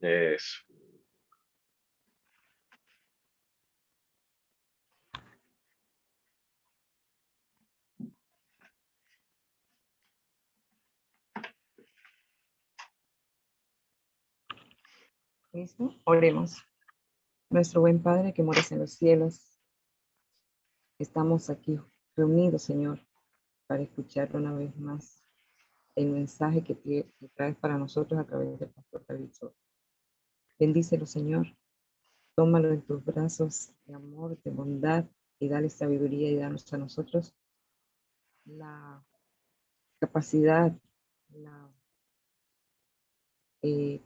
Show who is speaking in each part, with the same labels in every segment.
Speaker 1: Eso.
Speaker 2: ¿Listo? Oremos. Nuestro buen Padre que moras en los cielos, estamos aquí reunidos, Señor, para escuchar una vez más el mensaje que traes para nosotros a través del pastor David Soto. Bendícelo, Señor. Tómalo en tus brazos de amor, de bondad, y dale sabiduría y danos a nosotros la capacidad,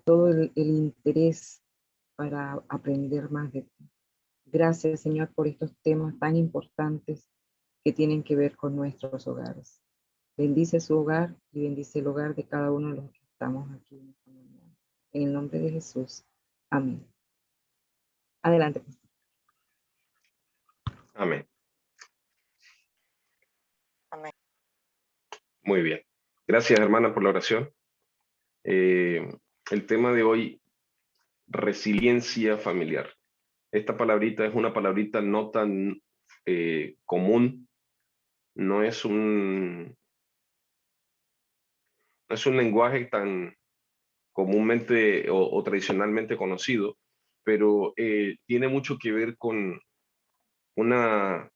Speaker 2: todo el interés para aprender más de ti. Gracias, Señor, por estos temas tan importantes que tienen que ver con nuestros hogares. Bendice su hogar y bendice el hogar de cada uno de los que estamos aquí en esta mañana. En el nombre de Jesús. Amén. Adelante, pastor.
Speaker 1: Amén.
Speaker 3: Amén.
Speaker 1: Muy bien. Gracias, hermana, por la oración. El tema de hoy, resiliencia familiar. Esta palabrita es una palabrita no tan común, no es un lenguaje tan comúnmente o tradicionalmente conocido, pero tiene mucho que ver con una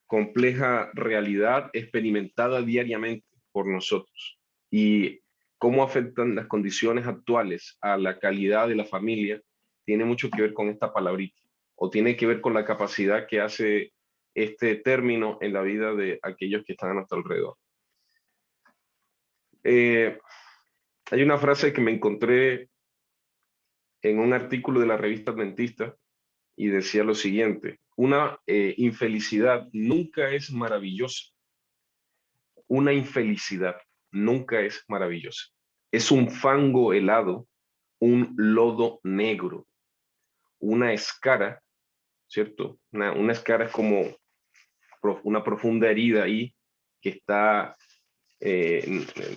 Speaker 1: compleja realidad experimentada diariamente por nosotros y cómo afectan las condiciones actuales a la calidad de la familia tiene mucho que ver con esta palabrita o tiene que ver con la capacidad que hace este término en la vida de aquellos que están a nuestro alrededor. Hay una frase que me encontré en un artículo de la revista Adventista y decía lo siguiente: una infelicidad nunca es maravillosa. Una infelicidad nunca es maravillosa. Es un fango helado, un lodo negro, una escara, ¿cierto? Una escara es como una profunda herida ahí que está,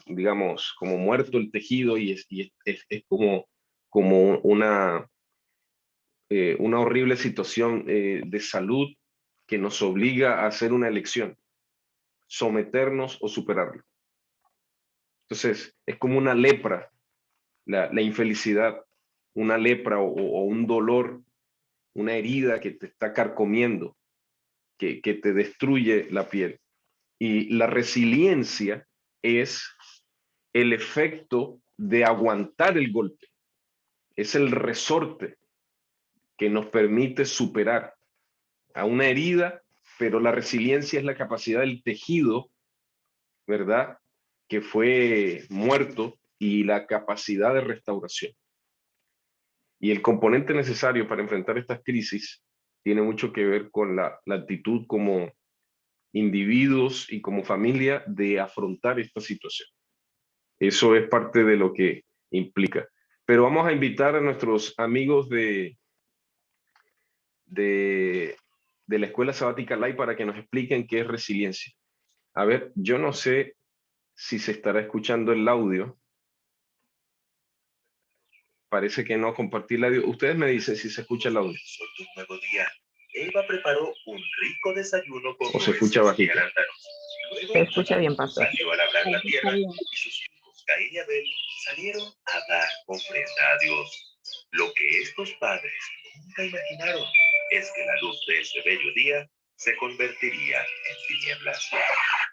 Speaker 1: digamos, como muerto el tejido y es como una horrible situación de salud que nos obliga a hacer una elección, someternos o superarlo. Entonces, es como una lepra, la infelicidad, una lepra o un dolor, una herida que te está carcomiendo, que te destruye la piel. Y la resiliencia es el efecto de aguantar el golpe, es el resorte que nos permite superar a una herida, pero la resiliencia es la capacidad del tejido, ¿verdad?, que fue muerto y la capacidad de restauración. Y el componente necesario para enfrentar estas crisis tiene mucho que ver con la actitud como individuos y como familia de afrontar esta situación. Eso es parte de lo que implica. Pero vamos a invitar a nuestros amigos de la Escuela Sabática Live para que nos expliquen qué es resiliencia. A ver, yo no sé si se estará escuchando el audio. Parece que no, compartir el audio. Ustedes me dicen si se escucha el audio.
Speaker 4: Un nuevo día. Eva preparó un rico desayuno con
Speaker 1: o se escucha bajito.
Speaker 4: Luego,
Speaker 2: Se escucha bien, pastor.
Speaker 4: salió a labrar la tierra y sus hijos Caín y Abel salieron a dar ofrenda a Dios. Lo que estos padres nunca imaginaron es que la luz de ese bello día se convertiría en tinieblas.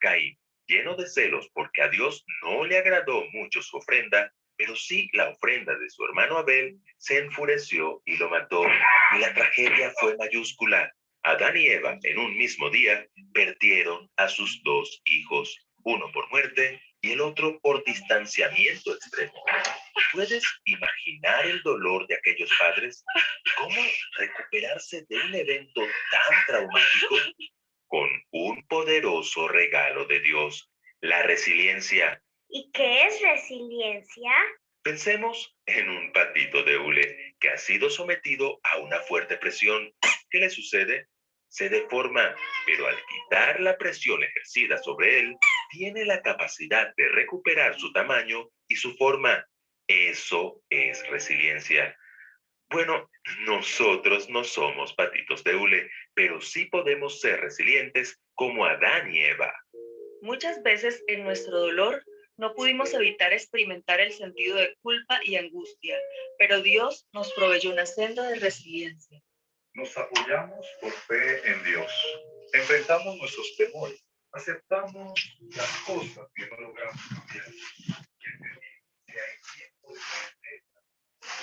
Speaker 4: Caín, lleno de celos porque a Dios no le agradó mucho su ofrenda, pero sí la ofrenda de su hermano Abel, se enfureció y lo mató. Y la tragedia fue mayúscula. Adán y Eva en un mismo día perdieron a sus dos hijos, uno por muerte y el otro por distanciamiento extremo. ¿Puedes imaginar el dolor de aquellos padres? ¿Cómo recuperarse de un evento tan traumático? Con un poderoso regalo de Dios, la resiliencia.
Speaker 5: ¿Y qué es resiliencia?
Speaker 4: Pensemos en un patito de hule que ha sido sometido a una fuerte presión. ¿Qué le sucede? Se deforma, pero al quitar la presión ejercida sobre él, tiene la capacidad de recuperar su tamaño y su forma. Eso es resiliencia. Bueno, nosotros no somos patitos de hule, pero sí podemos ser resilientes como Adán y Eva.
Speaker 3: Muchas veces en nuestro dolor no pudimos evitar experimentar el sentido de culpa y angustia, pero Dios nos proveyó una senda de resiliencia.
Speaker 6: Nos apoyamos por fe en Dios. Enfrentamos nuestros temores. Aceptamos las cosas que no logramos cambiar. Y entendimos que hay tiempo de tristeza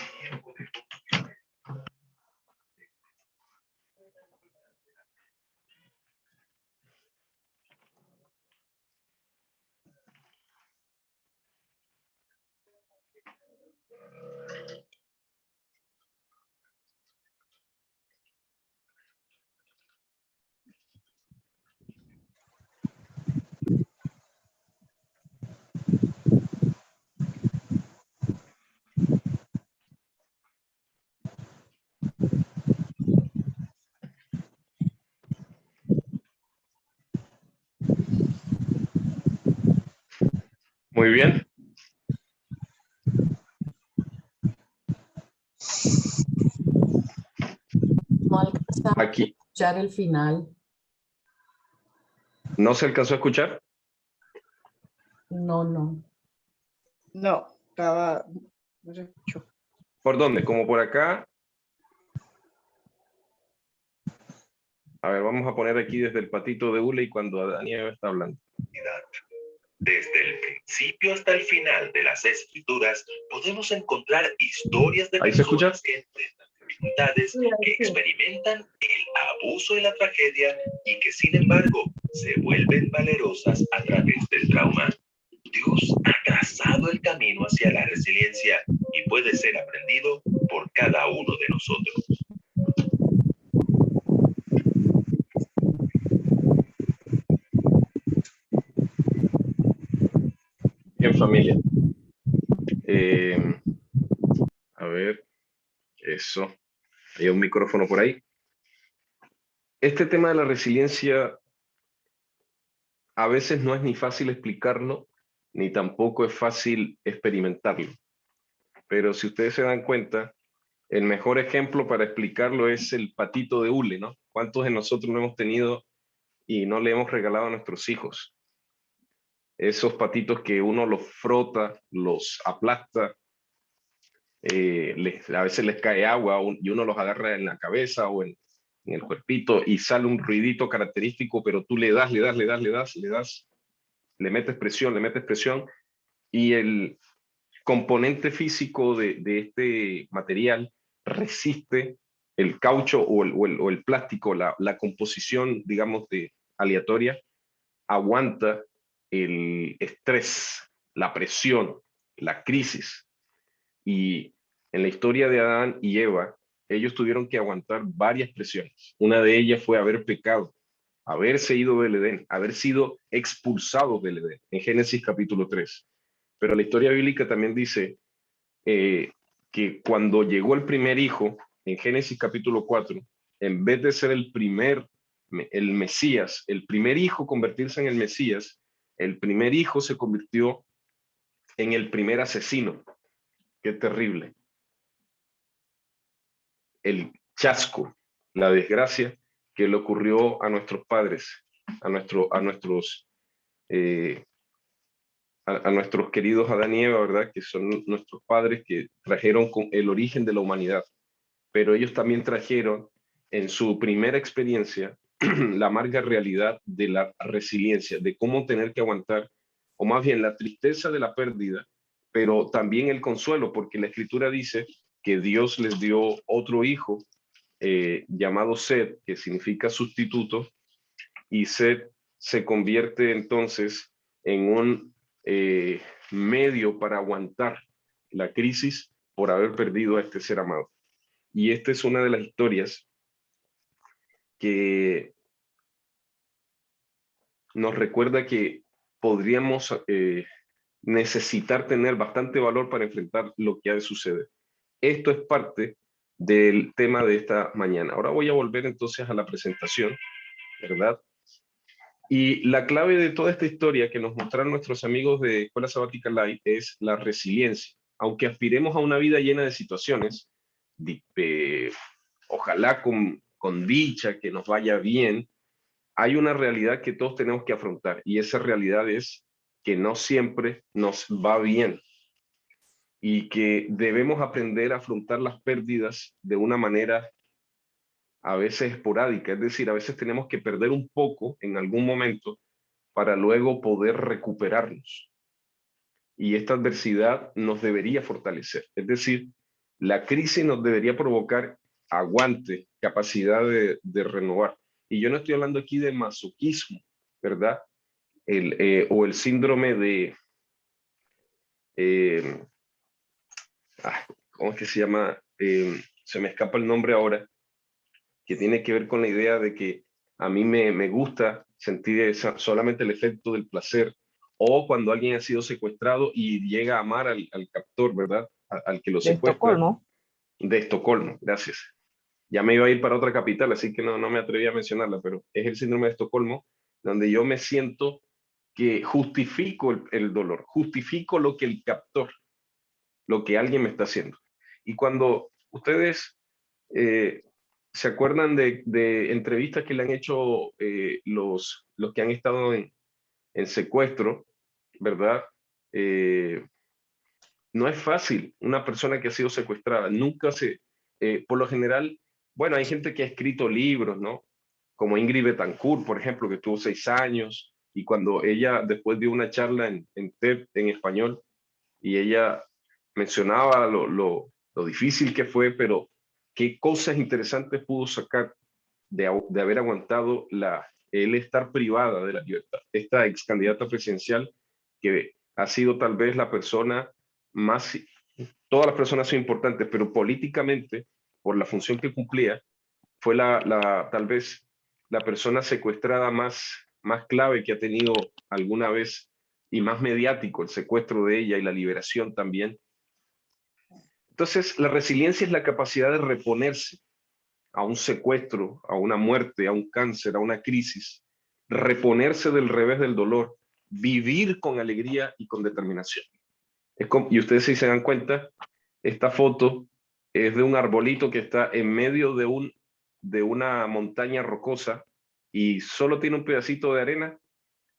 Speaker 6: y tiempo de construcción.
Speaker 1: Muy bien.
Speaker 7: No alcanzamos
Speaker 1: Aquí.
Speaker 7: a escuchar el final.
Speaker 1: ¿No se alcanzó a escuchar?
Speaker 7: No.
Speaker 8: No, no se escuchó.
Speaker 1: ¿Por dónde? ¿Como por acá? A ver, vamos a poner aquí desde el patito de hule y cuando Adán y Eva está hablando.
Speaker 4: Desde el principio hasta el final de las Escrituras podemos encontrar historias de
Speaker 1: ¿Ahí se escucha?
Speaker 4: personas que enfrentan dificultades, que experimentan el abuso y la tragedia y que sin embargo se vuelven valerosas a través del trauma. Dios ha trazado el camino hacia la resiliencia y puede ser aprendido por cada uno de nosotros.
Speaker 1: Bien, familia. A ver, eso. Hay un micrófono por ahí. Este tema de la resiliencia a veces no es ni fácil explicarlo, ni tampoco es fácil experimentarlo. Pero si ustedes se dan cuenta, el mejor ejemplo para explicarlo es el patito de hule, ¿no? ¿Cuántos de nosotros lo hemos tenido y no le hemos regalado a nuestros hijos? Esos patitos que uno los frota, los aplasta, a veces les cae agua y uno los agarra en la cabeza o en el cuerpito y sale un ruidito característico, pero tú le metes presión y el componente físico de este material resiste el caucho o el plástico, la composición, digamos, aleatoria, aguanta el estrés, la presión, la crisis. Y en la historia de Adán y Eva, ellos tuvieron que aguantar varias presiones. Una de ellas fue haber pecado, haberse ido del Edén, haber sido expulsados del Edén, en Génesis capítulo 3. Pero la historia bíblica también dice que cuando llegó el primer hijo, en Génesis capítulo 4, en vez de ser el Mesías, el primer hijo convertirse en el Mesías, el primer hijo se convirtió en el primer asesino. Qué terrible. El chasco, la desgracia que le ocurrió a nuestros padres, a nuestros queridos Adán y Eva, ¿verdad? Que son nuestros padres que trajeron con el origen de la humanidad. Pero ellos también trajeron en su primera experiencia la amarga realidad de la resiliencia, de cómo tener que aguantar, o más bien la tristeza de la pérdida, pero también el consuelo, porque la Escritura dice que Dios les dio otro hijo llamado Sed, que significa sustituto, y Sed se convierte entonces en un medio para aguantar la crisis por haber perdido a este ser amado. Y esta es una de las historias que nos recuerda que podríamos necesitar tener bastante valor para enfrentar lo que ha de suceder. Esto es parte del tema de esta mañana. Ahora voy a volver entonces a la presentación, ¿verdad? Y la clave de toda esta historia que nos mostraron nuestros amigos de Escuela Sabática Live es la resiliencia. aunque aspiremos a una vida llena de situaciones, ojalá con dicha, que nos vaya bien, hay una realidad que todos tenemos que afrontar, y esa realidad es que no siempre nos va bien y que debemos aprender a afrontar las pérdidas de una manera a veces esporádica, es decir, a veces tenemos que perder un poco en algún momento para luego poder recuperarnos. Y esta adversidad nos debería fortalecer, es decir, la crisis nos debería provocar aguante, capacidad de renovar. Y yo no estoy hablando aquí de masoquismo, ¿verdad? O el síndrome de, eh, ¿cómo es que se llama? Se me escapa el nombre ahora, que tiene que ver con la idea de que a mí me gusta sentir solamente el efecto del placer, o cuando alguien ha sido secuestrado y llega a amar al captor, ¿verdad? Al que lo
Speaker 2: De
Speaker 1: secuestra.
Speaker 2: Estocolmo.
Speaker 1: De Estocolmo, gracias. Ya me iba a ir para otra capital, así que no me atreví a mencionarla, pero es el síndrome de Estocolmo, donde yo me siento que justifico el dolor, justifico lo que el captor, lo que alguien me está haciendo. Y cuando ustedes se acuerdan de entrevistas que le han hecho los que han estado en secuestro, ¿verdad? No es fácil una persona que ha sido secuestrada, por lo general, bueno, hay gente que ha escrito libros, ¿no? Como Ingrid Betancourt, por ejemplo, que tuvo 6 años, y cuando ella después dio una charla en TED en español, y ella mencionaba lo difícil que fue, pero qué cosas interesantes pudo sacar de haber aguantado el estar privada de la libertad. Esta ex candidata presidencial, que ha sido tal vez la persona más, todas las personas son importantes, pero políticamente, por la función que cumplía, fue tal vez la persona secuestrada más clave que ha tenido alguna vez, y más mediático el secuestro de ella y la liberación también. Entonces, la resiliencia es la capacidad de reponerse a un secuestro, a una muerte, a un cáncer, a una crisis, reponerse del revés del dolor, vivir con alegría y con determinación. Y ustedes, si se dan cuenta, esta foto es de un arbolito que está en medio de una montaña rocosa, y solo tiene un pedacito de arena,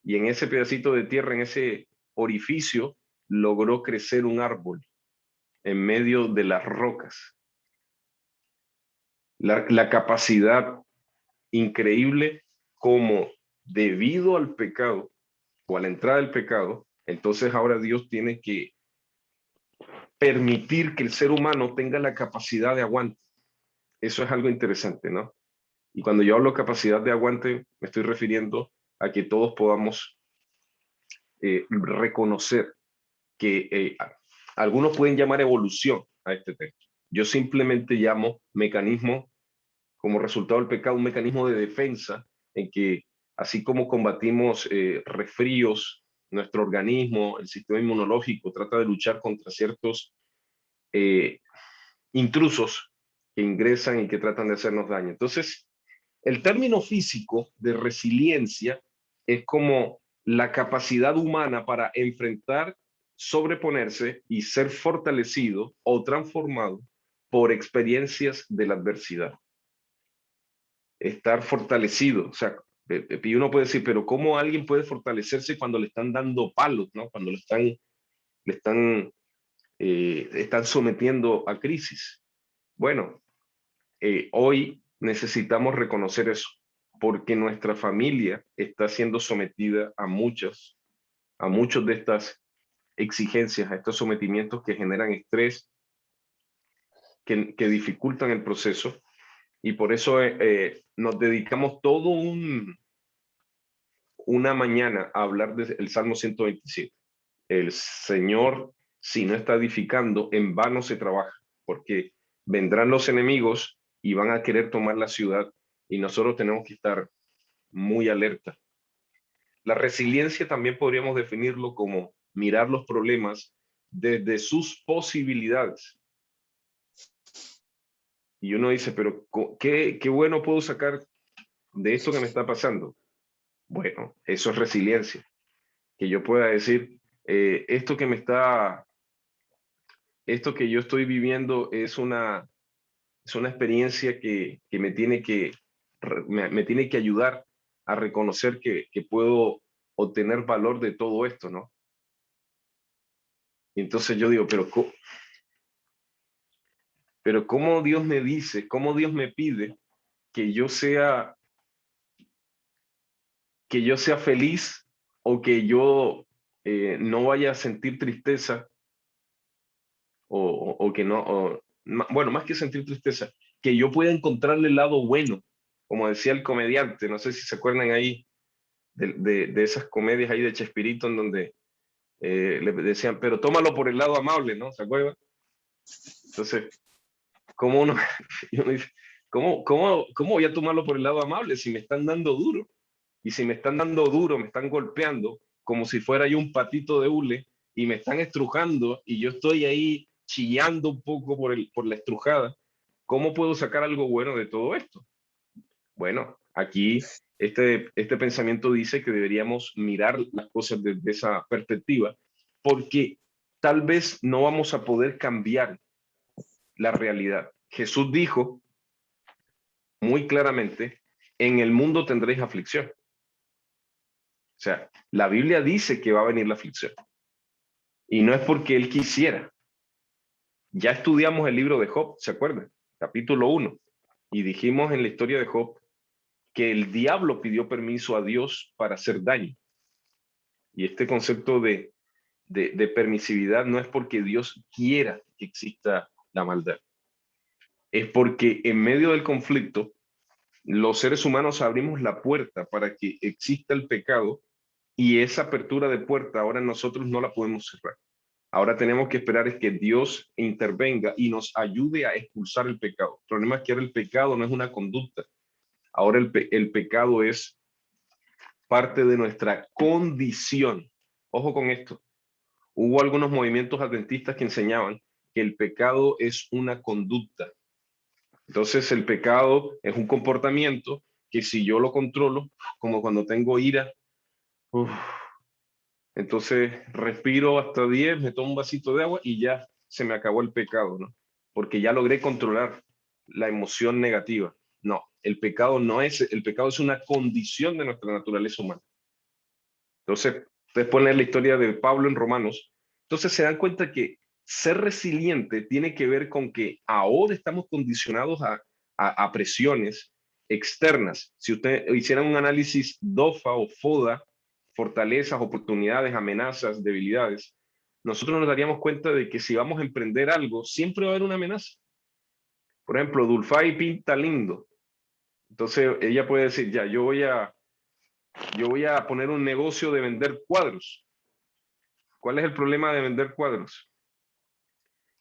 Speaker 1: y en ese pedacito de tierra, en ese orificio, logró crecer un árbol en medio de las rocas. La capacidad increíble como, debido al pecado o a la entrada del pecado, entonces ahora Dios tiene que permitir que el ser humano tenga la capacidad de aguante. Eso es algo interesante, ¿no? Y cuando yo hablo capacidad de aguante, me estoy refiriendo a que todos podamos reconocer que algunos pueden llamar evolución a este tema. Yo simplemente llamo mecanismo, como resultado del pecado, un mecanismo de defensa, en que así como combatimos resfríos, nuestro organismo, el sistema inmunológico, trata de luchar contra ciertos intrusos que ingresan y que tratan de hacernos daño. Entonces, el término físico de resiliencia es como la capacidad humana para enfrentar, sobreponerse y ser fortalecido o transformado por experiencias de la adversidad. Estar fortalecido, o sea, y uno puede decir, pero ¿cómo alguien puede fortalecerse cuando le están dando palos, ¿no? Cuando están sometiendo a crisis. Bueno, hoy necesitamos reconocer eso, porque nuestra familia está siendo sometida a muchos de estas exigencias, a estos sometimientos que generan estrés, que dificultan el proceso, y por eso nos dedicamos una mañana a hablar del Salmo 127. El Señor, si no está edificando, en vano se trabaja, porque vendrán los enemigos y van a querer tomar la ciudad, y nosotros tenemos que estar muy alerta. La resiliencia también podríamos definirlo como mirar los problemas desde sus posibilidades. Y uno dice, pero ¿qué bueno puedo sacar de esto que me está pasando? Bueno, eso es resiliencia. Que yo pueda decir, esto que me está esto que yo estoy viviendo es una experiencia que me tiene que, me tiene que ayudar a reconocer que puedo obtener valor de todo esto, ¿no? Y entonces yo digo, pero ¿cómo Dios me dice, cómo Dios me pide que yo sea feliz o que yo no vaya a sentir tristeza o que no, bueno, más que sentir tristeza, que yo pueda encontrarle el lado bueno, como decía el comediante, no sé si se acuerdan ahí de esas comedias ahí de Chespirito en donde le decían, pero tómalo por el lado amable, ¿no? ¿Se acuerdan? Entonces, ¿cómo uno, y uno dice, ¿cómo voy a tomarlo por el lado amable si me están dando duro? Y si me están dando duro, me están golpeando como si fuera yo un patito de hule y me están estrujando y yo estoy ahí chillando un poco por la estrujada, ¿cómo puedo sacar algo bueno de todo esto? Bueno, aquí este pensamiento dice que deberíamos mirar las cosas desde esa perspectiva, porque tal vez no vamos a poder cambiar la realidad. Jesús dijo muy claramente, en el mundo tendréis aflicción. O sea, la Biblia dice que va a venir la aflicción. Y no es porque Él quisiera. Ya estudiamos el libro de Job, ¿se acuerdan? Capítulo 1. Y dijimos en la historia de Job que el diablo pidió permiso a Dios para hacer daño. Y este concepto de permisividad no es porque Dios quiera que exista la maldad. Es porque en medio del conflicto, los seres humanos abrimos la puerta para que exista el pecado y esa apertura de puerta ahora nosotros no la podemos cerrar. Ahora tenemos que esperar es que Dios intervenga y nos ayude a expulsar el pecado. El problema es que ahora el pecado no es una conducta. Ahora el pecado es parte de nuestra condición. Ojo con esto. Hubo algunos movimientos adventistas que enseñaban que el pecado es una conducta. Entonces el pecado es un comportamiento que si yo lo controlo, como cuando tengo ira, entonces respiro hasta 10, me tomo un vasito de agua y ya se me acabó el pecado, ¿no? Porque ya logré controlar la emoción negativa. No, el pecado es una condición de nuestra naturaleza humana. Entonces, ustedes pueden leer la historia de Pablo en Romanos. Entonces se dan cuenta que ser resiliente tiene que ver con que ahora estamos condicionados a presiones externas. Si ustedes hicieran un análisis DOFA o FODA, fortalezas, oportunidades, amenazas, debilidades, nosotros nos daríamos cuenta de que si vamos a emprender algo, siempre va a haber una amenaza. Por ejemplo, Dulfay pinta lindo. Entonces ella puede decir, ya, yo voy a poner un negocio de vender cuadros. ¿Cuál es el problema de vender cuadros?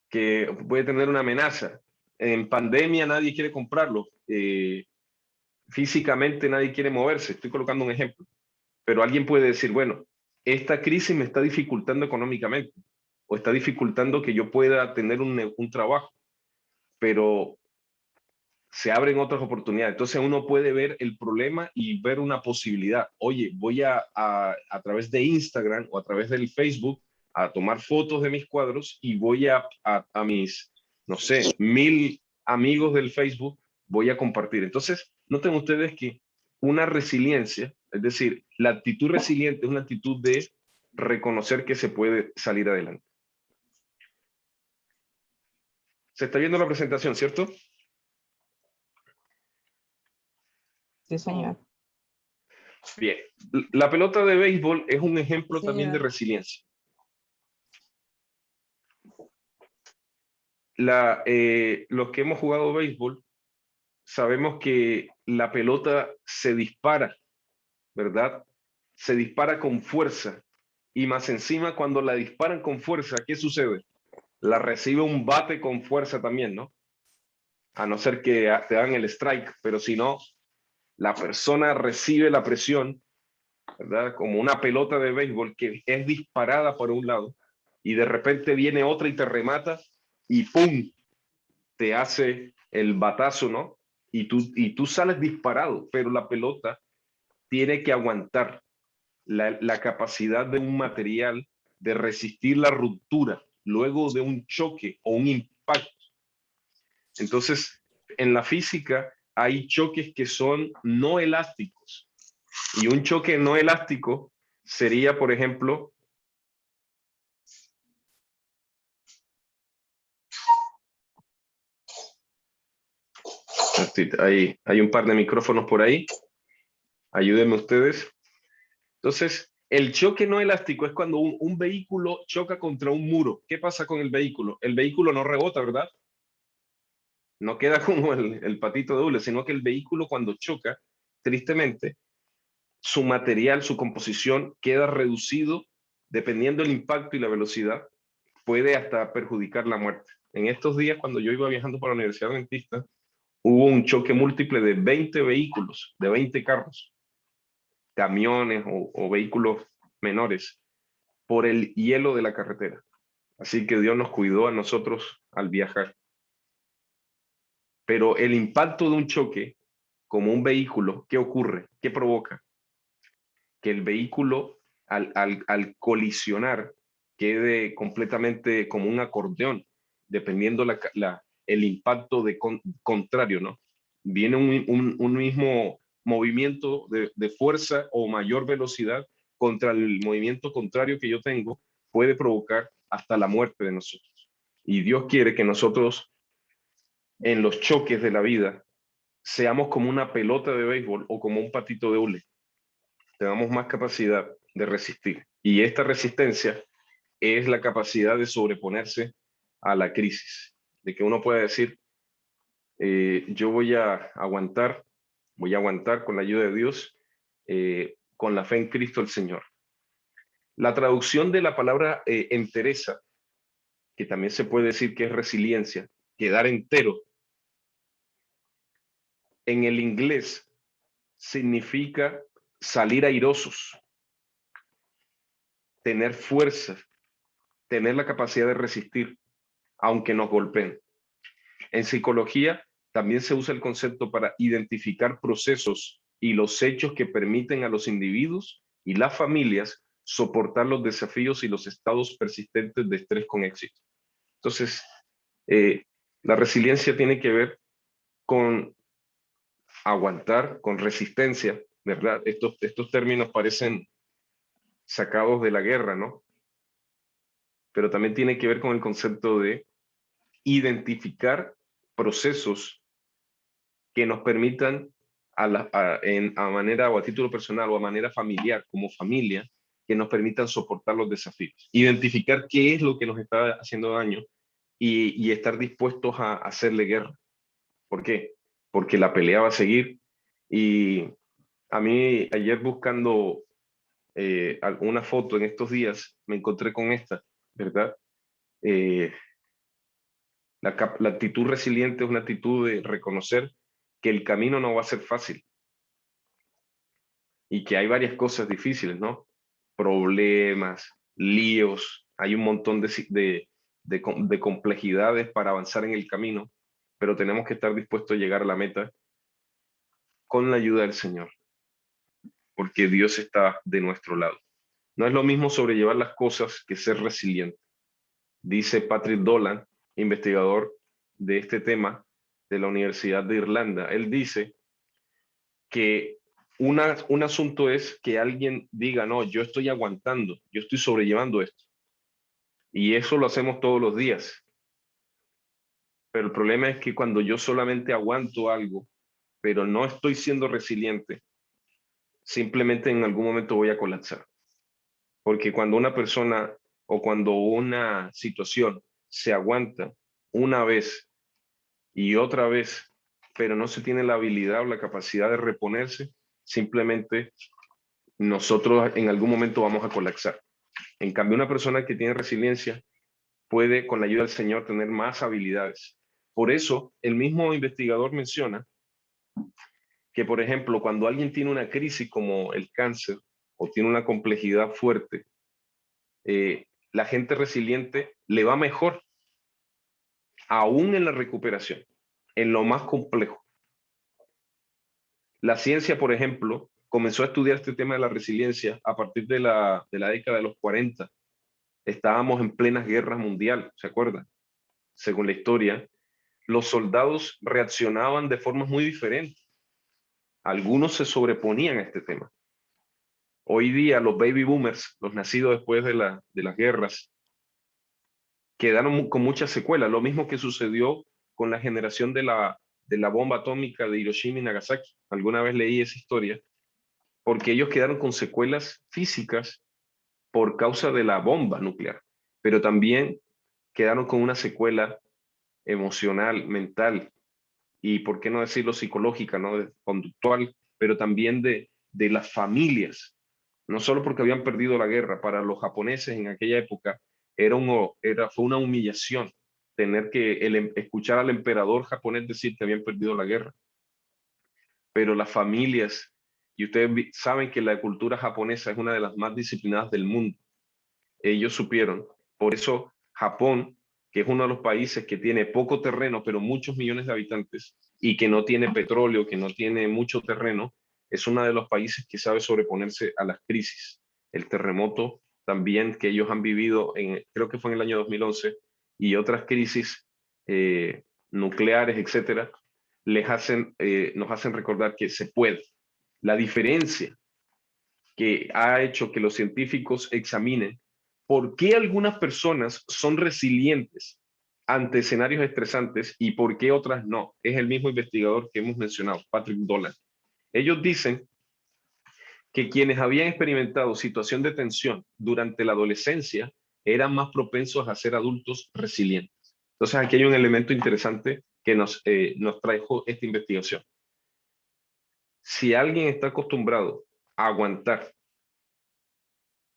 Speaker 1: Que puede tener una amenaza. En pandemia nadie quiere comprarlo. Físicamente nadie quiere moverse. Estoy colocando un ejemplo. Pero alguien puede decir, bueno, esta crisis me está dificultando económicamente o está dificultando que yo pueda tener un trabajo, pero se abren otras oportunidades. Entonces uno puede ver el problema y ver una posibilidad. Oye, voy a través de Instagram o a través del Facebook a tomar fotos de mis cuadros y voy a mis, no sé, 1000 amigos del Facebook, voy a compartir. Entonces, noten ustedes que una resiliencia, es decir, la actitud resiliente es una actitud de reconocer que se puede salir adelante. Se está viendo la presentación, ¿cierto?
Speaker 2: Sí, señor.
Speaker 1: Bien, la pelota de béisbol es un ejemplo también de resiliencia. Los que hemos jugado béisbol sabemos que la pelota se dispara, ¿verdad? Se dispara con fuerza y más encima cuando la disparan con fuerza, ¿qué sucede? La recibe un bate con fuerza también, ¿no? A no ser que te hagan el strike, pero si no, la persona recibe la presión, ¿verdad? Como una pelota de béisbol que es disparada por un lado y de repente viene otra y te remata y ¡pum! Te hace el batazo, ¿no? Y tú sales disparado, pero la pelota tiene que aguantar la capacidad de un material de resistir la ruptura. luego de un choque o un impacto. Entonces, en la física hay choques que son no elásticos. Y un choque no elástico sería, por ejemplo, hay un par de micrófonos por ahí. Ayúdenme ustedes. Entonces, el choque no elástico es cuando un vehículo choca contra un muro. ¿Qué pasa con el vehículo? El vehículo no rebota, ¿verdad? No queda como el patito de hule, sino que el vehículo cuando choca, tristemente, su material, su composición queda reducido dependiendo del impacto y la velocidad, puede hasta perjudicar la muerte. En estos días, cuando yo iba viajando por la Universidad Adventista, hubo un choque múltiple de 20 vehículos, de 20 carros, camiones o vehículos menores, por el hielo de la carretera. Así que Dios nos cuidó a nosotros al viajar. Pero el impacto de un choque, como un vehículo, ¿qué ocurre? ¿Qué provoca? Que el vehículo, al colisionar, quede completamente como un acordeón, dependiendo el impacto contrario, ¿no? Viene un mismo movimiento de fuerza o mayor velocidad contra el movimiento contrario que yo tengo, puede provocar hasta la muerte de nosotros. Y Dios quiere que nosotros, en los choques de la vida, seamos como una pelota de béisbol o como un patito de hule. Tengamos más capacidad de resistir. Y esta resistencia es la capacidad de sobreponerse a la crisis, de que uno pueda decir, yo voy a aguantar con la ayuda de Dios, con la fe en Cristo el Señor. La traducción de la palabra entereza, que también se puede decir que es resiliencia, quedar entero, en el inglés significa salir airosos, tener fuerza, tener la capacidad de resistir, aunque nos golpeen. En psicología también se usa el concepto para identificar procesos y los hechos que permiten a los individuos y las familias soportar los desafíos y los estados persistentes de estrés con éxito. Entonces, la resiliencia tiene que ver con aguantar, con resistencia, ¿verdad? Estos términos parecen sacados de la guerra, ¿no? Pero también tiene que ver con el concepto de identificar procesos que nos permitan a manera o a título personal o a manera familiar, como familia, que nos permitan soportar los desafíos. Identificar qué es lo que nos está haciendo daño y estar dispuestos a hacerle guerra. ¿Por qué? Porque la pelea va a seguir. Y a mí ayer buscando alguna foto en estos días, me encontré con esta, ¿verdad? La actitud resiliente es una actitud de reconocer que el camino no va a ser fácil y que hay varias cosas difíciles, ¿no? Problemas, líos, hay un montón de complejidades para avanzar en el camino, pero tenemos que estar dispuestos a llegar a la meta con la ayuda del Señor, porque Dios está de nuestro lado. No es lo mismo sobrellevar las cosas que ser resiliente. Dice Patrick Dolan, investigador de este tema de la Universidad de Irlanda. Él dice que un asunto es que alguien diga, no, yo estoy aguantando, yo estoy sobrellevando esto. Y eso lo hacemos todos los días. Pero el problema es que cuando yo solamente aguanto algo, pero no estoy siendo resiliente, simplemente en algún momento voy a colapsar. Porque cuando una persona o cuando una situación se aguanta una vez y otra vez, pero no se tiene la habilidad o la capacidad de reponerse, simplemente nosotros en algún momento vamos a colapsar. En cambio, una persona que tiene resiliencia puede, con la ayuda del Señor, tener más habilidades. Por eso, el mismo investigador menciona que, por ejemplo, cuando alguien tiene una crisis como el cáncer o tiene una complejidad fuerte, la gente resiliente le va mejor, aún en la recuperación, en lo más complejo. La ciencia, por ejemplo, comenzó a estudiar este tema de la resiliencia a partir de la década de los 40, estábamos en plenas guerras mundiales, ¿se acuerdan? Según la historia, los soldados reaccionaban de formas muy diferentes. Algunos se sobreponían a este tema. Hoy día los baby boomers, los nacidos después de las guerras, quedaron con muchas secuelas. Lo mismo que sucedió con la generación de la bomba atómica de Hiroshima y Nagasaki. Alguna vez leí esa historia, porque ellos quedaron con secuelas físicas por causa de la bomba nuclear, pero también quedaron con una secuela emocional, mental y, por qué no decirlo, psicológica, ¿no? Conductual, pero también de las familias, no solo porque habían perdido la guerra. Para los japoneses en aquella época fue una humillación tener que escuchar al emperador japonés decir que habían perdido la guerra. Pero las familias, y ustedes saben que la cultura japonesa es una de las más disciplinadas del mundo, ellos supieron. Por eso Japón, que es uno de los países que tiene poco terreno, pero muchos millones de habitantes, y que no tiene petróleo, que no tiene mucho terreno, es uno de los países que sabe sobreponerse a las crisis. El terremoto también que ellos han vivido, creo que fue en el año 2011, y otras crisis nucleares, etcétera, nos hacen recordar que se puede. La diferencia que ha hecho que los científicos examinen por qué algunas personas son resilientes ante escenarios estresantes y por qué otras no, es el mismo investigador que hemos mencionado, Patrick Dolan. Ellos dicen que quienes habían experimentado situación de tensión durante la adolescencia eran más propensos a ser adultos resilientes. Entonces aquí hay un elemento interesante que nos trajo esta investigación. Si alguien está acostumbrado a aguantar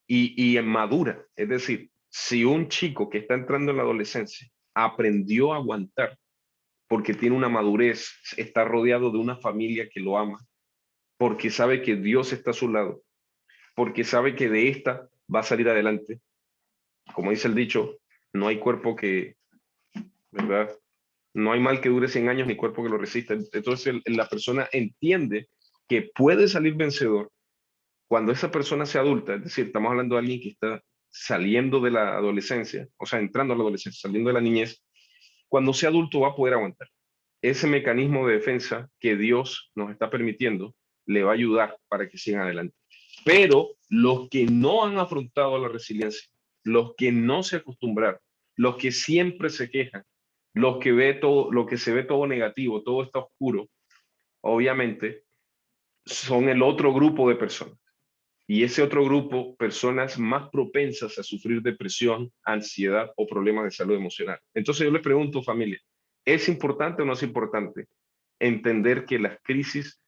Speaker 1: y madura, es decir, si un chico que está entrando en la adolescencia aprendió a aguantar porque tiene una madurez, está rodeado de una familia que lo ama, porque sabe que Dios está a su lado, porque sabe que de esta va a salir adelante. Como dice el dicho, no hay cuerpo que, ¿verdad? No hay mal que dure 100 años ni cuerpo que lo resista. Entonces la persona entiende que puede salir vencedor cuando esa persona sea adulta. Es decir, estamos hablando de alguien que está saliendo de la adolescencia, o sea, entrando a la adolescencia, saliendo de la niñez. Cuando sea adulto va a poder aguantar. Ese mecanismo de defensa que Dios nos está permitiendo le va a ayudar para que sigan adelante. Pero los que no han afrontado la resiliencia, los que no se acostumbraron, los que siempre se quejan, los que lo que se ve todo negativo, todo está oscuro, obviamente son el otro grupo de personas. Y ese otro grupo, personas más propensas a sufrir depresión, ansiedad o problemas de salud emocional. Entonces yo les pregunto, familia, ¿es importante o no es importante entender que las crisis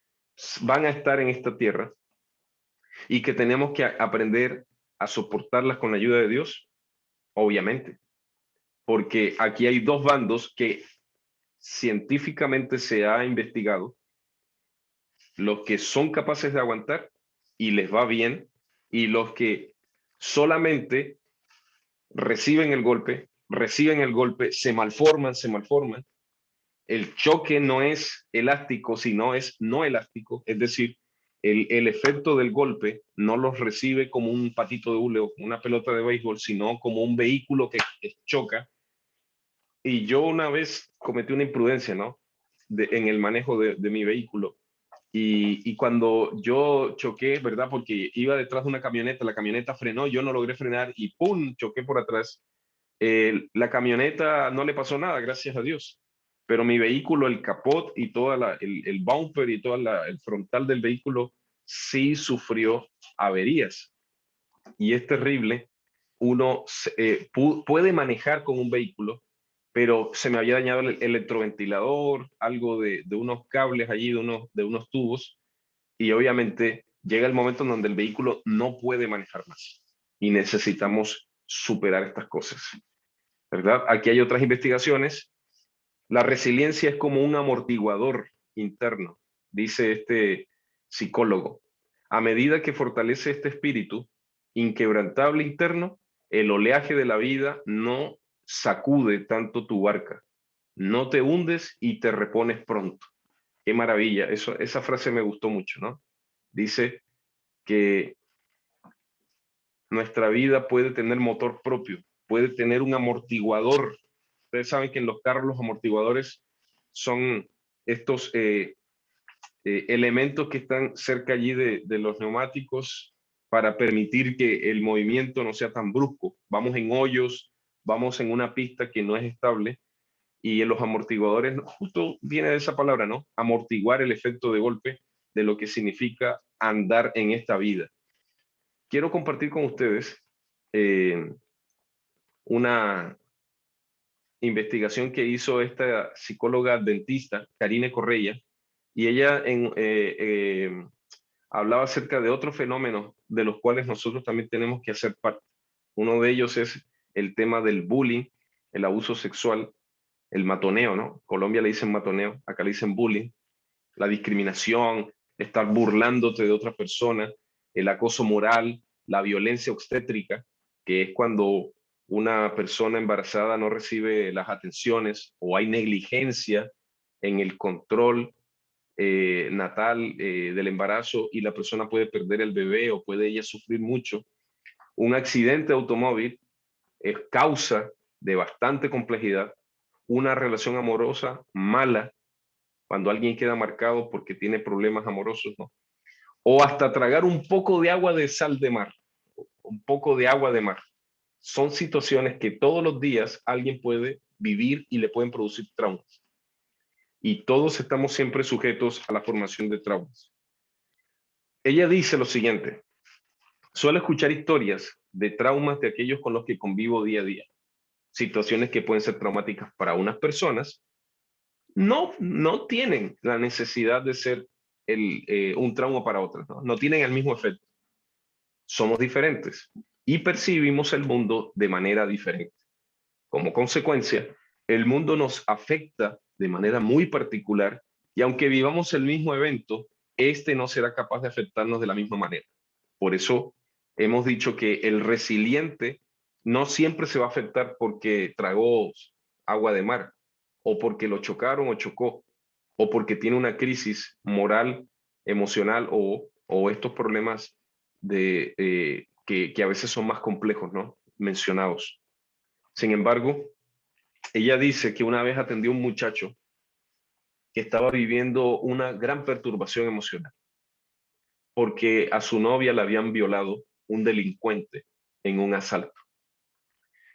Speaker 1: van a estar en esta tierra y que tenemos que aprender a soportarlas con la ayuda de Dios? Obviamente, porque aquí hay dos bandos que científicamente se ha investigado, los que son capaces de aguantar y les va bien, y los que solamente reciben el golpe, se malforman. El choque no es elástico, sino es no elástico, es decir, el efecto del golpe no los recibe como un patito de hule o una pelota de béisbol, sino como un vehículo que choca. Y yo una vez cometí una imprudencia, ¿no? En el manejo de mi vehículo. Y cuando yo choqué, ¿verdad? Porque iba detrás de una camioneta, la camioneta frenó, yo no logré frenar y ¡pum! Choqué por atrás. La camioneta no le pasó nada, gracias a Dios. Pero mi vehículo, el capot y el bumper y el frontal del vehículo sí sufrió averías. Y es terrible. Uno puede manejar con un vehículo, pero se me había dañado el electroventilador, algo de unos cables allí, de unos tubos, y obviamente llega el momento en donde el vehículo no puede manejar más y necesitamos superar estas cosas, ¿verdad? Aquí hay otras investigaciones. La resiliencia es como un amortiguador interno, dice este psicólogo. A medida que fortalece este espíritu inquebrantable interno, el oleaje de la vida no sacude tanto tu barca. No te hundes y te repones pronto. Qué maravilla. Esa frase me gustó mucho, ¿no? Dice que nuestra vida puede tener motor propio, puede tener un amortiguador. Ustedes saben que en los carros los amortiguadores son estos elementos que están cerca allí de los neumáticos para permitir que el movimiento no sea tan brusco. Vamos en hoyos, vamos en una pista que no es estable, y en los amortiguadores, justo viene de esa palabra, ¿no? Amortiguar el efecto de golpe de lo que significa andar en esta vida. Quiero compartir con ustedes una investigación que hizo esta psicóloga adventista, Karine Correia, y ella hablaba acerca de otros fenómenos de los cuales nosotros también tenemos que hacer parte. Uno de ellos es el tema del bullying, el abuso sexual, el matoneo, ¿no? Colombia le dicen matoneo, acá le dicen bullying, la discriminación, estar burlándote de otra persona, el acoso moral, la violencia obstétrica, que es cuando una persona embarazada no recibe las atenciones o hay negligencia en el control natal del embarazo y la persona puede perder el bebé o puede ella sufrir mucho. Un accidente de automóvil es causa de bastante complejidad. Una relación amorosa mala, cuando alguien queda marcado porque tiene problemas amorosos, ¿no? O hasta tragar un poco de agua de sal de mar, un poco de agua de mar. Son situaciones que todos los días alguien puede vivir y le pueden producir traumas. Y todos estamos siempre sujetos a la formación de traumas. Ella dice lo siguiente: suelo escuchar historias de traumas de aquellos con los que convivo día a día. Situaciones que pueden ser traumáticas para unas personas, no tienen la necesidad de ser un trauma para otras, ¿no? No tienen el mismo efecto. Somos diferentes y percibimos el mundo de manera diferente. Como consecuencia, el mundo nos afecta de manera muy particular y aunque vivamos el mismo evento, este no será capaz de afectarnos de la misma manera. Por eso hemos dicho que el resiliente no siempre se va a afectar porque tragó agua de mar, o porque lo chocaron o chocó, o porque tiene una crisis moral, emocional o estos problemas que a veces son más complejos, ¿no? Mencionados. Sin embargo, ella dice que una vez atendió a un muchacho que estaba viviendo una gran perturbación emocional porque a su novia la habían violado un delincuente en un asalto.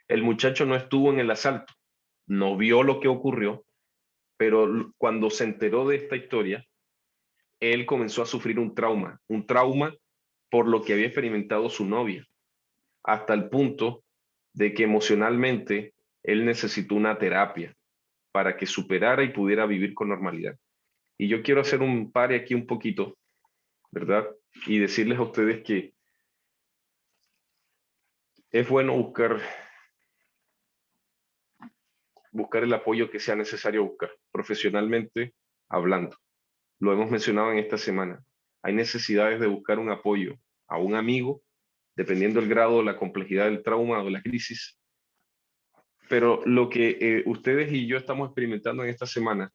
Speaker 1: El muchacho no estuvo en el asalto, no vio lo que ocurrió, pero cuando se enteró de esta historia, él comenzó a sufrir un trauma por lo que había experimentado su novia, hasta el punto de que emocionalmente él necesitó una terapia para que superara y pudiera vivir con normalidad. Y yo quiero hacer un pare aquí un poquito, ¿verdad? Y decirles a ustedes que es bueno buscar el apoyo que sea necesario buscar, profesionalmente hablando. Lo hemos mencionado en esta semana. Hay necesidades de buscar un apoyo a un amigo, dependiendo del grado, la complejidad del trauma o de la crisis. Pero lo que ustedes y yo estamos experimentando en esta semana,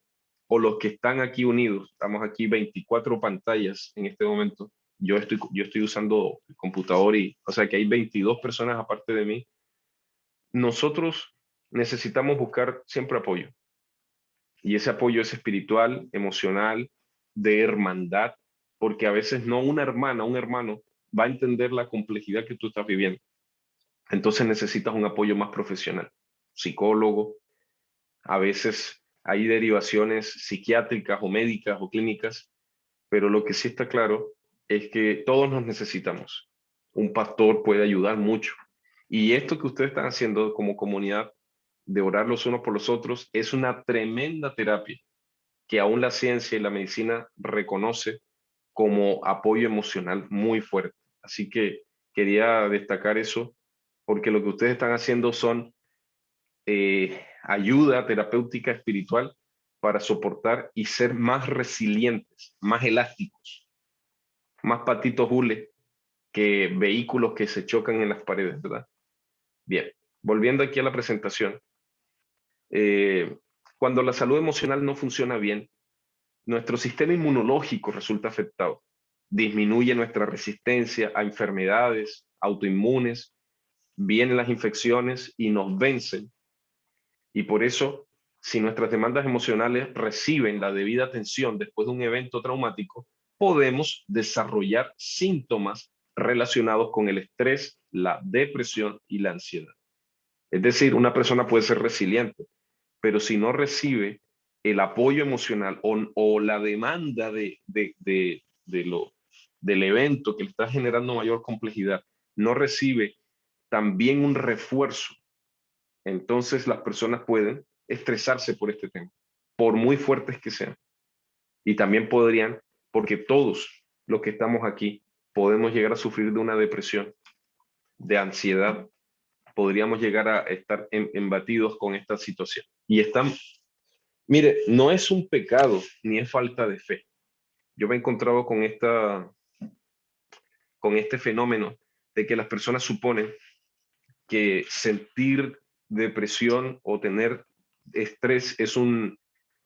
Speaker 1: o los que están aquí unidos, estamos aquí 24 pantallas en este momento, yo estoy usando el computador o sea que hay 22 personas aparte de mí. Nosotros necesitamos buscar siempre apoyo. Y ese apoyo es espiritual, emocional, de hermandad, porque a veces no una hermana, un hermano va a entender la complejidad que tú estás viviendo. Entonces necesitas un apoyo más profesional, psicólogo. A veces hay derivaciones psiquiátricas o médicas o clínicas, pero lo que sí está claro es que todos nos necesitamos. Un pastor puede ayudar mucho. Y esto que ustedes están haciendo como comunidad, de orar los unos por los otros, es una tremenda terapia que aún la ciencia y la medicina reconoce como apoyo emocional muy fuerte. Así que quería destacar eso, porque lo que ustedes están haciendo son ayuda terapéutica espiritual para soportar y ser más resilientes, más elásticos, más patitos hule que vehículos que se chocan en las paredes, ¿verdad? Bien, volviendo aquí a la presentación. Cuando la salud emocional no funciona bien, nuestro sistema inmunológico resulta afectado. Disminuye nuestra resistencia a enfermedades, autoinmunes, vienen las infecciones y nos vencen. Y por eso, si nuestras demandas emocionales reciben la debida atención después de un evento traumático, podemos desarrollar síntomas relacionados con el estrés, la depresión y la ansiedad. Es decir, una persona puede ser resiliente, pero si no recibe el apoyo emocional o la demanda del evento que le está generando mayor complejidad, no recibe también un refuerzo, entonces las personas pueden estresarse por este tema, por muy fuertes que sean. Y también podrían, porque todos los que estamos aquí podemos llegar a sufrir de una depresión, de ansiedad, podríamos llegar a estar embatidos con esta situación. Y están, mire, no es un pecado ni es falta de fe. Yo me he encontrado con este fenómeno de que las personas suponen que sentir depresión o tener estrés es un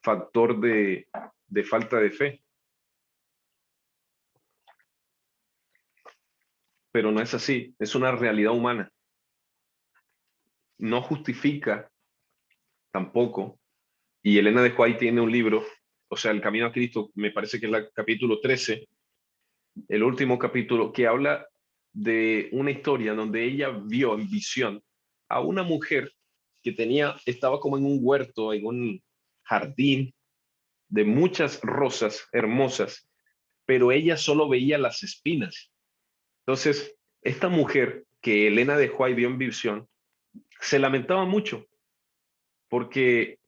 Speaker 1: factor de falta de fe. Pero no es así, es una realidad humana. No justifica tampoco, y Elena de White tiene un libro, o sea, El Camino a Cristo, me parece que es el capítulo 13, el último capítulo, que habla de una historia donde ella vio en visión a una mujer que estaba como en un huerto, en un jardín de muchas rosas hermosas, pero ella solo veía las espinas. Entonces, esta mujer que Elena de White vio en visión, se lamentaba mucho porque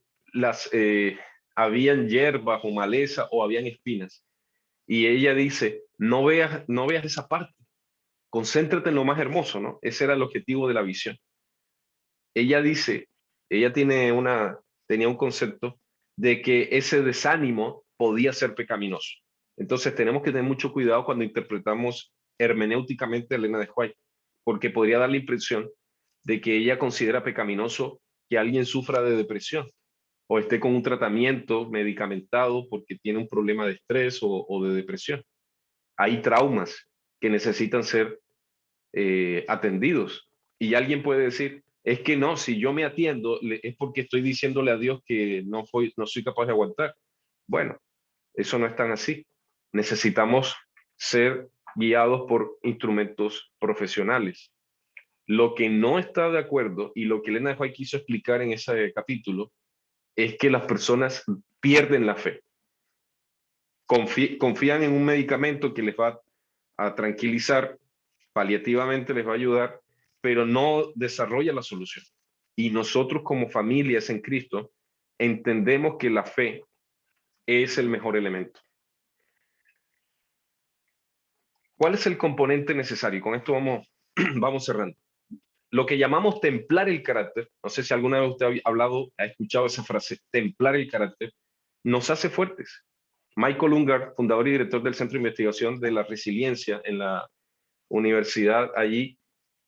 Speaker 1: habían hierbas o maleza o habían espinas. Y ella dice, no veas esa parte, concéntrate en lo más hermoso, ¿no? Ese era el objetivo de la visión. Ella dice, ella tenía un concepto de que ese desánimo podía ser pecaminoso. Entonces tenemos que tener mucho cuidado cuando interpretamos hermenéuticamente a Elena de White, porque podría dar la impresión de que ella considera pecaminoso que alguien sufra de depresión o esté con un tratamiento medicamentado porque tiene un problema de estrés o de depresión. Hay traumas que necesitan ser atendidos. Y alguien puede decir, es que no, si yo me atiendo es porque estoy diciéndole a Dios que no soy capaz de aguantar. Bueno, eso no es tan así. Necesitamos ser guiados por instrumentos profesionales. Lo que no está de acuerdo y lo que Elena de White quiso explicar en ese capítulo es que las personas pierden la fe. Confían en un medicamento que les va a tranquilizar, paliativamente les va a ayudar, pero no desarrolla la solución. Y nosotros como familias en Cristo entendemos que la fe es el mejor elemento. ¿Cuál es el componente necesario? Con esto vamos cerrando. Lo que llamamos templar el carácter, no sé si alguna vez usted ha escuchado esa frase, templar el carácter, nos hace fuertes. Michael Ungar, fundador y director del Centro de Investigación de la Resiliencia en la Universidad allí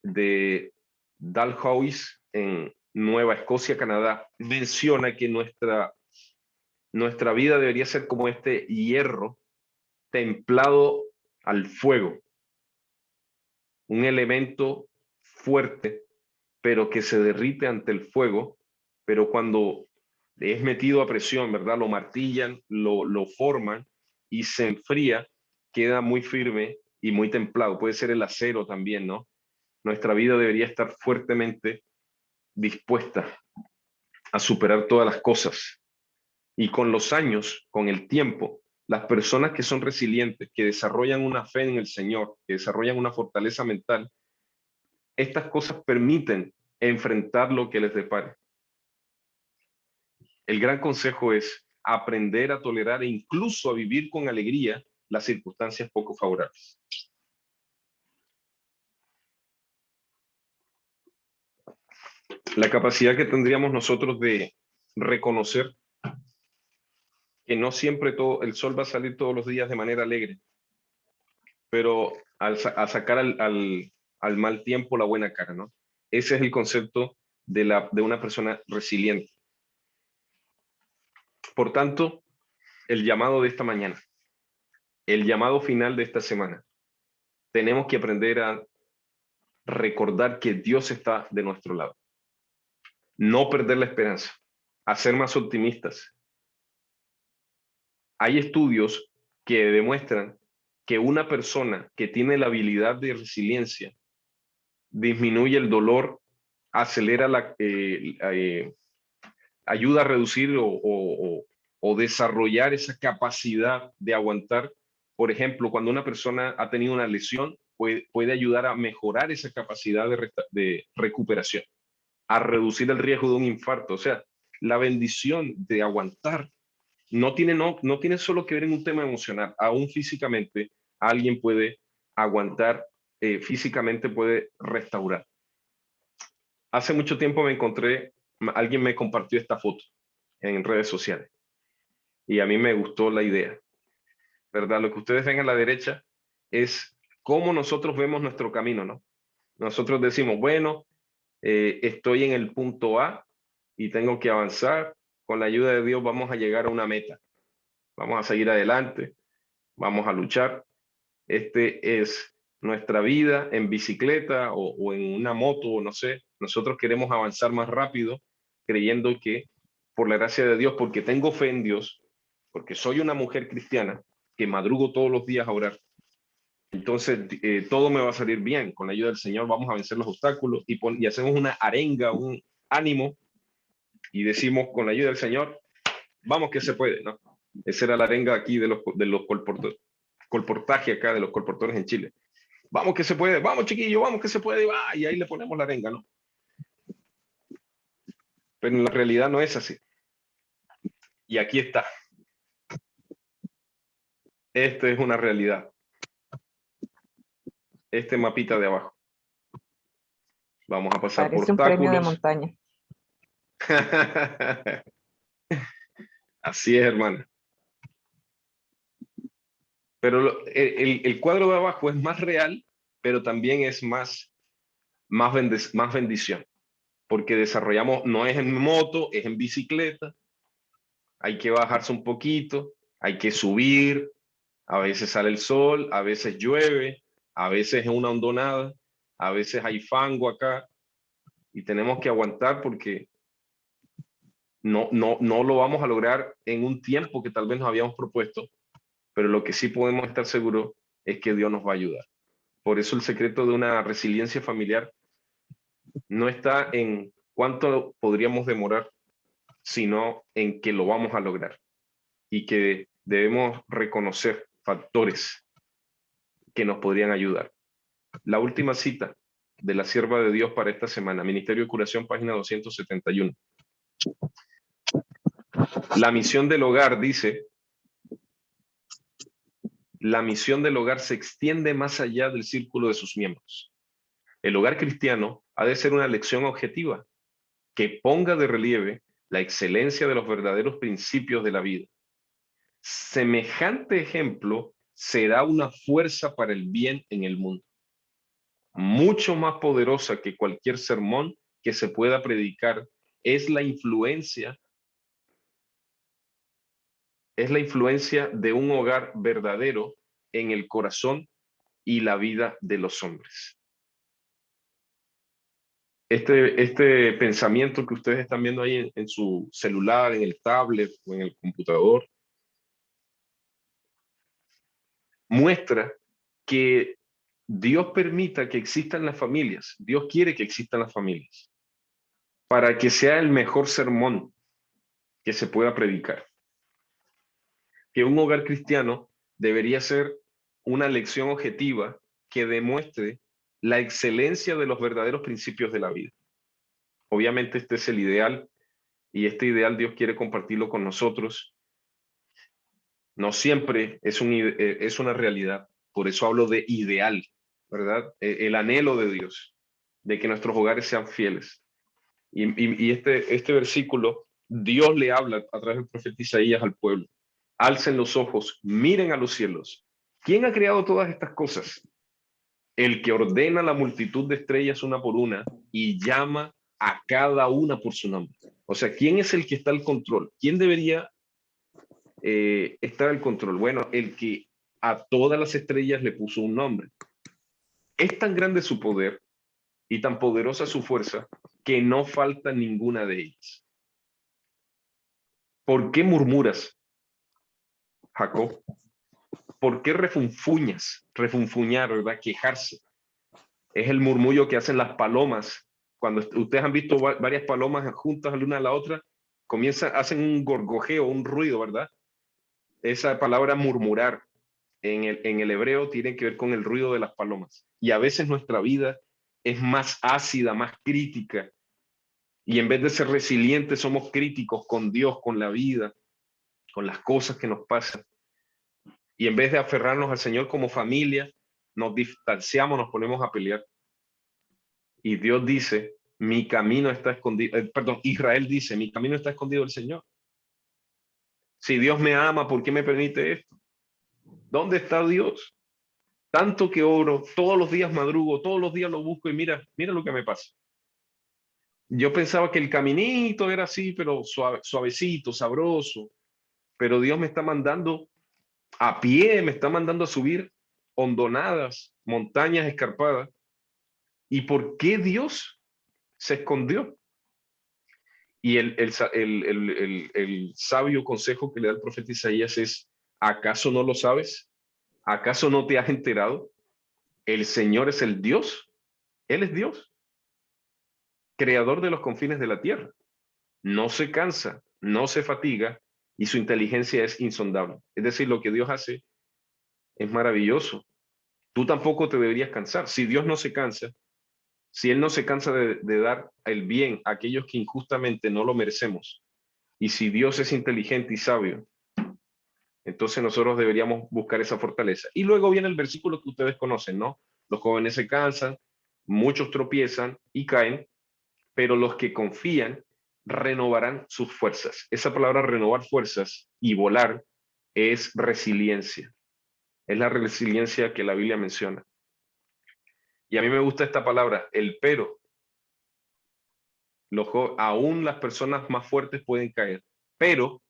Speaker 1: de Dalhousie, en Nueva Escocia, Canadá, menciona que nuestra vida debería ser como este hierro templado al fuego, un elemento fuerte, pero que se derrite ante el fuego, pero cuando es metido a presión, ¿verdad? Lo martillan, lo forman y se enfría, queda muy firme y muy templado. Puede ser el acero también, ¿no? Nuestra vida debería estar fuertemente dispuesta a superar todas las cosas. Y con los años, con el tiempo, las personas que son resilientes, que desarrollan una fe en el Señor, que desarrollan una fortaleza mental, estas cosas permiten enfrentar lo que les depare. El gran consejo es aprender a tolerar e incluso a vivir con alegría las circunstancias poco favorables. La capacidad que tendríamos nosotros de reconocer que no siempre el sol va a salir todos los días de manera alegre, pero a sacar al mal tiempo la buena cara, ¿no? Ese es el concepto de una persona resiliente. Por tanto, el llamado de esta mañana, el llamado final de esta semana, tenemos que aprender a recordar que Dios está de nuestro lado. No perder la esperanza, a ser más optimistas. Hay estudios que demuestran que una persona que tiene la habilidad de resiliencia disminuye el dolor, acelera ayuda a reducir o desarrollar esa capacidad de aguantar. Por ejemplo, cuando una persona ha tenido una lesión, puede ayudar a mejorar esa capacidad de recuperación, a reducir el riesgo de un infarto. O sea, la bendición de aguantar no tiene solo que ver en un tema emocional. Aún físicamente, alguien puede aguantar, físicamente puede restaurar. Hace mucho tiempo alguien me compartió esta foto en redes sociales y a mí me gustó la idea, ¿verdad? Lo que ustedes ven a la derecha es cómo nosotros vemos nuestro camino, ¿no? Nosotros decimos, bueno, estoy en el punto A y tengo que avanzar. Con la ayuda de Dios vamos a llegar a una meta. Vamos a seguir adelante, vamos a luchar. Este es nuestra vida en bicicleta o en una moto, o no sé. Nosotros queremos avanzar más rápido, creyendo que por la gracia de Dios, porque tengo fe en Dios, porque soy una mujer cristiana que madrugo todos los días a orar, entonces todo me va a salir bien. Con la ayuda del Señor vamos a vencer los obstáculos y hacemos una arenga, un ánimo, y decimos con la ayuda del Señor, vamos que se puede, ¿no? Esa era la arenga aquí de los colportajes acá, de los colportores en Chile. Vamos que se puede, vamos chiquillo, vamos que se puede, va, y ahí le ponemos la arenga, ¿no? Pero en la realidad no es así. Y aquí está. Esta es una realidad. Este mapita de abajo. Vamos a pasar por
Speaker 2: Parece un premio de
Speaker 1: obstáculos.
Speaker 2: montaña.
Speaker 1: Así es, hermano. Pero el cuadro de abajo es más real, pero también es más bendición. Porque desarrollamos, no es en moto, es en bicicleta. Hay que bajarse un poquito, hay que subir. A veces sale el sol, a veces llueve, a veces es una hondonada, a veces hay fango acá. Y tenemos que aguantar porque no lo vamos a lograr en un tiempo que tal vez nos habíamos propuesto, pero lo que sí podemos estar seguros es que Dios nos va a ayudar. Por eso el secreto de una resiliencia familiar no está en cuánto podríamos demorar, sino en que lo vamos a lograr y que debemos reconocer factores que nos podrían ayudar. La última cita de la sierva de Dios para esta semana, Ministerio de Curación, página 271. La misión del hogar dice, la misión del hogar se extiende más allá del círculo de sus miembros. El hogar cristiano ha de ser una lección objetiva que ponga de relieve la excelencia de los verdaderos principios de la vida. Semejante ejemplo será una fuerza para el bien en el mundo, mucho más poderosa que cualquier sermón que se pueda predicar. Es la influencia de un hogar verdadero en el corazón y la vida de los hombres. Este pensamiento que ustedes están viendo ahí en su celular, en el tablet o en el computador, muestra que Dios permita que existan las familias. Dios quiere que existan las familias para que sea el mejor sermón que se pueda predicar. Que un hogar cristiano debería ser una lección objetiva que demuestre la excelencia de los verdaderos principios de la vida. Obviamente este es el ideal y este ideal Dios quiere compartirlo con nosotros. No siempre es una realidad, por eso hablo de ideal, ¿verdad? El anhelo de Dios, de que nuestros hogares sean fieles. Y este versículo, Dios le habla a través del profeta Isaías al pueblo. Alcen los ojos, miren a los cielos. ¿Quién ha creado todas estas cosas? El que ordena la multitud de estrellas una por una y llama a cada una por su nombre. O sea, ¿quién es el que está al control? ¿Quién debería estar al control? Bueno, el que a todas las estrellas le puso un nombre. Es tan grande su poder y tan poderosa su fuerza que no falta ninguna de ellas. ¿Por qué murmuras, Jacob? ¿Por qué refunfuñas? Refunfuñar, ¿verdad? Quejarse. Es el murmullo que hacen las palomas. Cuando ustedes han visto varias palomas juntas la una a la otra, hacen un gorgojeo, un ruido, ¿verdad? Esa palabra murmurar en el hebreo tiene que ver con el ruido de las palomas. Y a veces nuestra vida es más ácida, más crítica. Y en vez de ser resilientes, somos críticos con Dios, con la vida, con las cosas que nos pasan. Y en vez de aferrarnos al Señor como familia, nos distanciamos, nos ponemos a pelear. Y Dios dice, mi camino está escondido, Israel dice, mi camino está escondido del Señor. Si Dios me ama, ¿por qué me permite esto? ¿Dónde está Dios? Tanto que oro, todos los días madrugo, todos los días lo busco y mira lo que me pasa. Yo pensaba que el caminito era así, pero suavecito, sabroso. Pero Dios me está mandando a pie, me está mandando a subir hondonadas, montañas escarpadas. ¿Y por qué Dios se escondió? Y el sabio consejo que le da el profeta Isaías es, ¿acaso no lo sabes? ¿Acaso no te has enterado? El Señor es el Dios. Él es Dios, creador de los confines de la tierra. No se cansa, no se fatiga y su inteligencia es insondable. Es decir, lo que Dios hace es maravilloso. Tú tampoco te deberías cansar. Si Dios no se cansa, si Él no se cansa de dar el bien a aquellos que injustamente no lo merecemos, y si Dios es inteligente y sabio, entonces nosotros deberíamos buscar esa fortaleza. Y luego viene el versículo que ustedes conocen, ¿no? Los jóvenes se cansan, muchos tropiezan y caen, pero los que confían renovarán sus fuerzas. Esa palabra renovar fuerzas y volar es resiliencia. Es la resiliencia que la Biblia menciona. Y a mí me gusta esta palabra, el pero. Aún las personas más fuertes pueden caer, pero,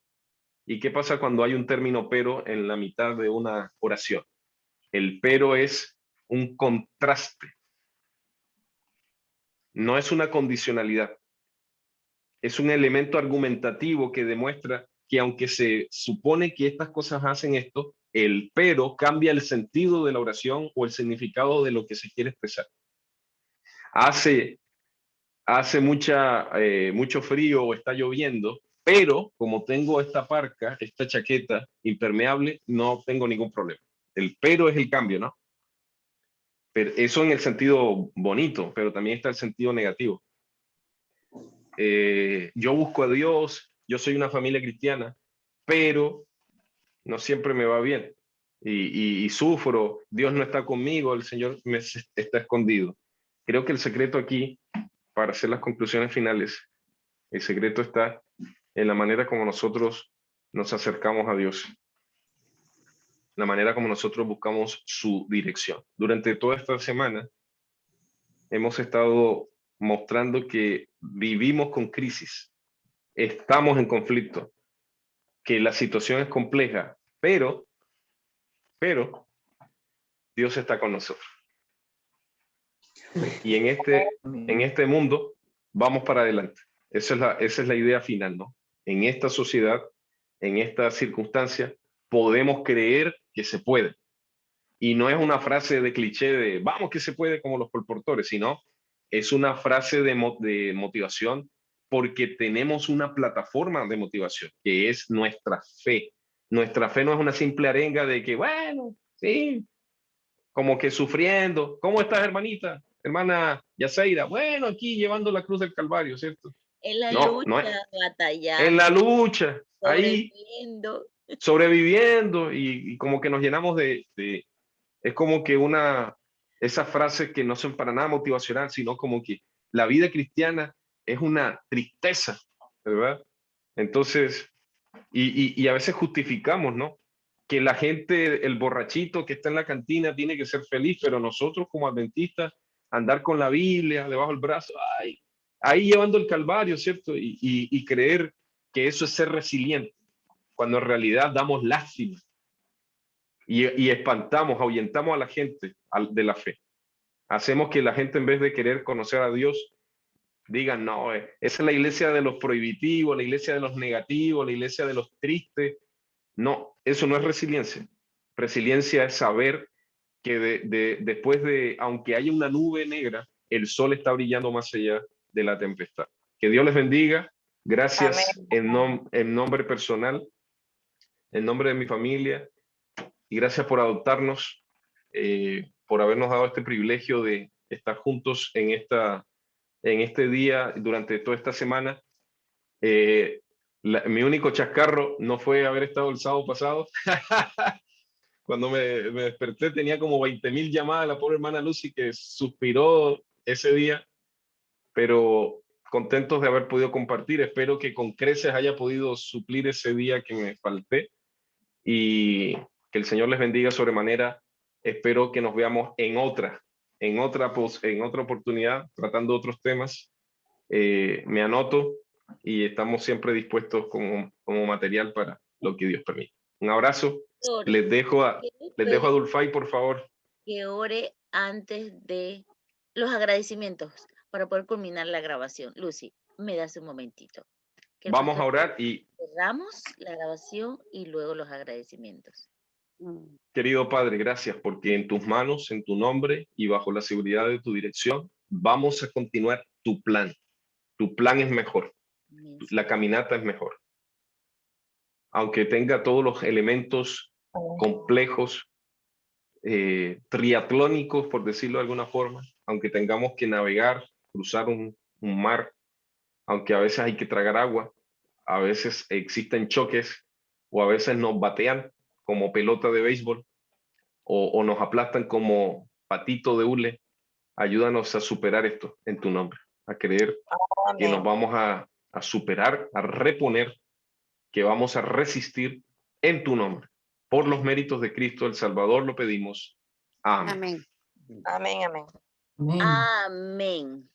Speaker 1: ¿y qué pasa cuando hay un término pero en la mitad de una oración? El pero es un contraste, no es una condicionalidad, es un elemento argumentativo que demuestra que aunque se supone que estas cosas hacen esto, el pero cambia el sentido de la oración o el significado de lo que se quiere expresar. Hace mucho frío o está lloviendo, pero como tengo esta parca, esta chaqueta impermeable, no tengo ningún problema. El pero es el cambio, ¿no? Pero eso en el sentido bonito, pero también está el sentido negativo. Yo busco a Dios, yo soy una familia cristiana, pero no siempre me va bien. Y sufro, Dios no está conmigo, el Señor me está escondido. Creo que el secreto aquí, para hacer las conclusiones finales, el secreto está en la manera como nosotros nos acercamos a Dios, la manera como nosotros buscamos su dirección. Durante toda esta semana hemos estado mostrando que vivimos con crisis, estamos en conflicto, que la situación es compleja, pero Dios está con nosotros. Y en este mundo vamos para adelante. Esa es la idea final, ¿no? En esta sociedad, en esta circunstancia, podemos creer que se puede. Y no es una frase de cliché de vamos que se puede como los colportores, sino es una frase de motivación porque tenemos una plataforma de motivación, que es nuestra fe. Nuestra fe no es una simple arenga de que, bueno, sí, como que sufriendo. ¿Cómo estás, hermanita? Hermana Yaceira, bueno, aquí llevando la cruz del Calvario, ¿cierto?
Speaker 9: En la
Speaker 1: No, no es.
Speaker 9: lucha,
Speaker 1: En la
Speaker 9: batallando,
Speaker 1: lucha, ahí,
Speaker 9: sobreviviendo.
Speaker 1: sobreviviendo y como que nos llenamos es como que esas frases que no son para nada motivacional, sino como que la vida cristiana es una tristeza, ¿verdad? Entonces, y a veces justificamos, ¿no? Que la gente, el borrachito que está en la cantina tiene que ser feliz, pero nosotros como adventistas, andar con la Biblia debajo del brazo, ay, ahí llevando el Calvario, ¿cierto? Y creer que eso es ser resiliente, cuando en realidad damos lástima y espantamos, ahuyentamos a la gente de la fe. Hacemos que la gente, en vez de querer conocer a Dios, digan, no, esa es la iglesia de los prohibitivos, la iglesia de los negativos, la iglesia de los tristes. No, eso no es resiliencia. Resiliencia es saber que después de, aunque haya una nube negra, el sol está brillando más allá de la tempestad. Que Dios les bendiga. Gracias en nombre personal, en nombre de mi familia, y gracias por adoptarnos, por habernos dado este privilegio de estar juntos en este día, durante toda esta semana. Mi único chascarro no fue haber estado el sábado pasado. Cuando me desperté tenía como 20,000 llamadas, la pobre hermana Lucy, que suspiró ese día, pero contentos de haber podido compartir. Espero que con creces haya podido suplir ese día que me falté, y que el Señor les bendiga sobremanera. Espero que nos veamos en otra oportunidad, tratando otros temas. Me anoto y estamos siempre dispuestos como material para lo que Dios permita. Un abrazo. Les dejo a Dulfay, por favor.
Speaker 9: Que ore antes de los agradecimientos para poder culminar la grabación. Lucy, me das un momentito.
Speaker 1: Vamos a orar y
Speaker 9: cerramos la grabación y luego los agradecimientos.
Speaker 1: Querido Padre, gracias porque en tus manos, en tu nombre y bajo la seguridad de tu dirección, vamos a continuar tu plan. Tu plan es mejor. La caminata es mejor. Aunque tenga todos los elementos complejos, triatlónicos, por decirlo de alguna forma, aunque tengamos que navegar, cruzar un mar, aunque a veces hay que tragar agua, a veces existen choques, o a veces nos batean como pelota de béisbol, o nos aplastan como patito de hule. Ayúdanos a superar esto en tu nombre, a creer que nos vamos a superar, a reponer, que vamos a resistir en tu nombre. Por los méritos de Cristo el Salvador lo pedimos. Amén.
Speaker 5: Amén. Amén, amén.
Speaker 7: Amén.
Speaker 9: Amén.